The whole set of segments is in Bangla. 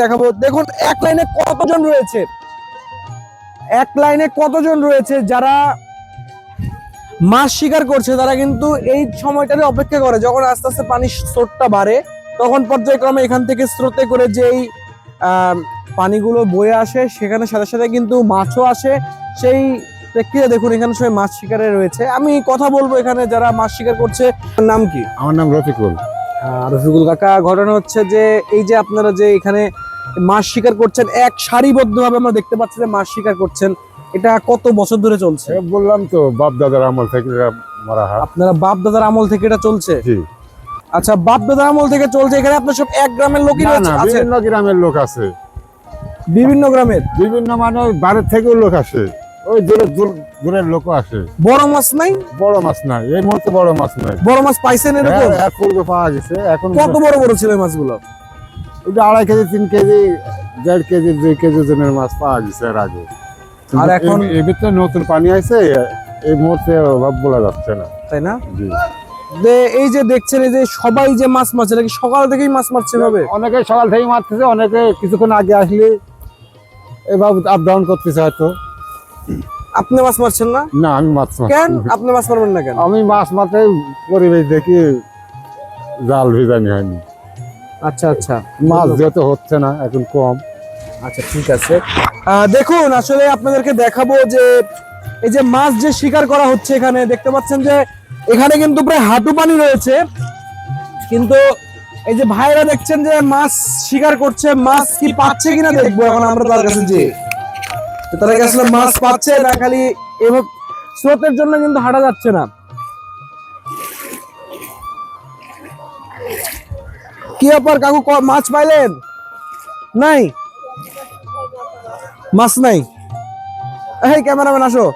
দেখাবো। দেখুন এক লাইনে কতজন রয়েছে যারা মাছ শিকার করছে। তারা কিন্তু এই সময়টাতে অপেক্ষা করে, যখন আস্তে আস্তে পানির স্রোতটা বাড়ে তখন পর্যায়ক্রমে এখান থেকে স্রোতে করে যেই পানিগুলো বয়ে আসে, সেখানে সাথে সাথে কিন্তু মাছও আসে। সেই প্রেক্ষিতে দেখুন এখানে সবাই মাছ শিকারে রয়েছে। আমি কথা বলবো এখানে যারা মাছ শিকার করছে। নাম কি? আমার নাম রফিকুল। রফিকুল কাকা, ঘটনা হচ্ছে যে এই যে আপনারা যে এখানে মাছ শিকার করছেন, এক সারিবদ্ধভাবে আমরা দেখতে পাচ্ছি যে মাছ শিকার করছেন, এটা কত বছর ধরে চলছে? বললাম তো, বাপ দাদার আমল থেকে মারা হয়। আপনারা বাপ দাদার আমল থেকে এটা চলছে? জি। আচ্ছা, বাপ দাদার আমল থেকে চলছে। এখানে আপনার সব এক গ্রামের লোকই রয়েছে? বিভিন্ন গ্রামের লোক আছে। বিভিন্ন গ্রামের বিভিন্ন মানে বাইরের থেকেও লোক আসে, ওই দূরের লোকও আসে। বড় মাছ নাই? বড় মাছ নাই এই মুহূর্তে, বড় মাছ নাই। বড় মাছ পাইছেন এরকম? এক পূর্বে পাওয়া গেছে। এখন কত বড় বড় ছিল এই মাছগুলো? ওটা 2.5 কেজি 3 কেজি 1.5 কেজি 2 কেজি ওজনের মাছ পাওয়া গেছে এর আগে। আর এখন এর ভিতরে নতুন পানি আছে, এই মুহূর্তে অভাব বলা যাচ্ছে না, তাই না? জি। এই যে দেখছেন, এই যে সবাই যে মাছ মারছে, নাকি সকাল থেকেই মাছ মারছে হবে? অনেকে সকাল থেকে মারতেছে, অনেকে কিছুক্ষণ আগে আসলে এভাবে আপ ডাউন করতেছে হয়তো। আপনি মাছ মারছেন না? না, আমি মাছ কেন আপনি মাছ মারবেন না কেন? আমি মাছ মারতে পরিবেশ দেখি জাল ভিজানি হয়নি। আচ্ছা আচ্ছা, মাছ যেহেতু হচ্ছে না, এখন কম। আচ্ছা ঠিক আছে। দেখুন আসলে আপনাদেরকে দেখাবো যে এই যে মাছ যে শিকার করা হচ্ছে, এখানে দেখতে পাচ্ছেন যে এখানে কিন্তু প্রায় হাঁটু পানি রয়েছে, কিন্তু এই যে ভাইরা দেখছেন যে মাছ শিকার করছে, মাছ কি পাচ্ছে কিনা দেখবো এখন আমরা তার কাছে। যে তারা কি আসলে মাছ পাচ্ছে না খালি এভাবে স্রোতের জন্য কিন্তু হাঁটা যাচ্ছে না? কি ব্যাপার কাকু, মাছ পাইলেন? নাই মাছ নাই? এই ক্যামেরাম্যান আসো,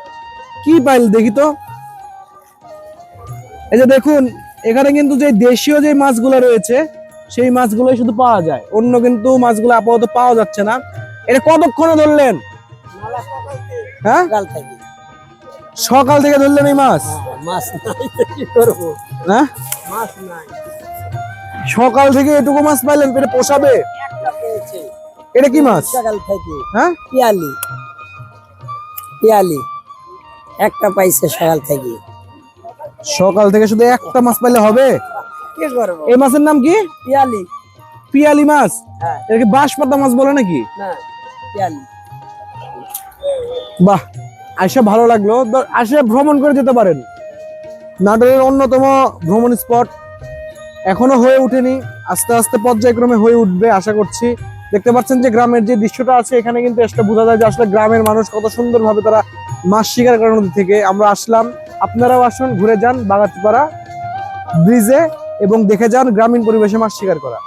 কি পাইল দেখি তো। এই যে দেখুন এখানে কিন্তু যে দেশীয় যে মাছগুলো রয়েছে সেই মাছগুলোই শুধু পাওয়া যায়, অন্য কিন্তু মাছগুলো আপাতত পাওয়া যাচ্ছে না। এটা কতক্ষণে ধরলেন? হ্যাঁ, সকাল থেকে ধরলেন এই মাছ? হ্যাঁ, সকাল থেকে এটুকু মাছ পাইলেন, এটা পোষাবে? এটা কি মাছ? হ্যাঁ, পিয়ালি একটা পাইছে সকাল থেকে। সকাল থেকে শুধু একটা মাছ পাইলে হবে? কি করব? এই মাছের নাম কি? পিয়ালি। পিয়ালি মাছ? হ্যাঁ। এটাকে বাঁশপাতা মাছ বলে নাকি? না, পিয়ালি। বাহ, আসে ভালো লাগলো। আসে ভ্রমণ করে যেতে পারেন। নাটোরের অন্যতম ভ্রমণ স্পট এখনো হয়ে ওঠেনি, আস্তে আস্তে পর্যায়ক্রমে হয়ে উঠবে আশা করছি। দেখতে পাচ্ছেন যে গ্রামের যে দৃশ্যটা আছে, এখানে কিন্তু এটা বোঝা যায় যে আসলে গ্রামের মানুষ কত সুন্দরভাবে তারা মাছ শিকার করার মধ্যে থেকে। আমরা আসলাম, আপনারাও আসুন, ঘুরে যান বাগাতিপাড়া ব্রিজে এবং দেখে যান গ্রামীণ পরিবেশে মাছ শিকার করা।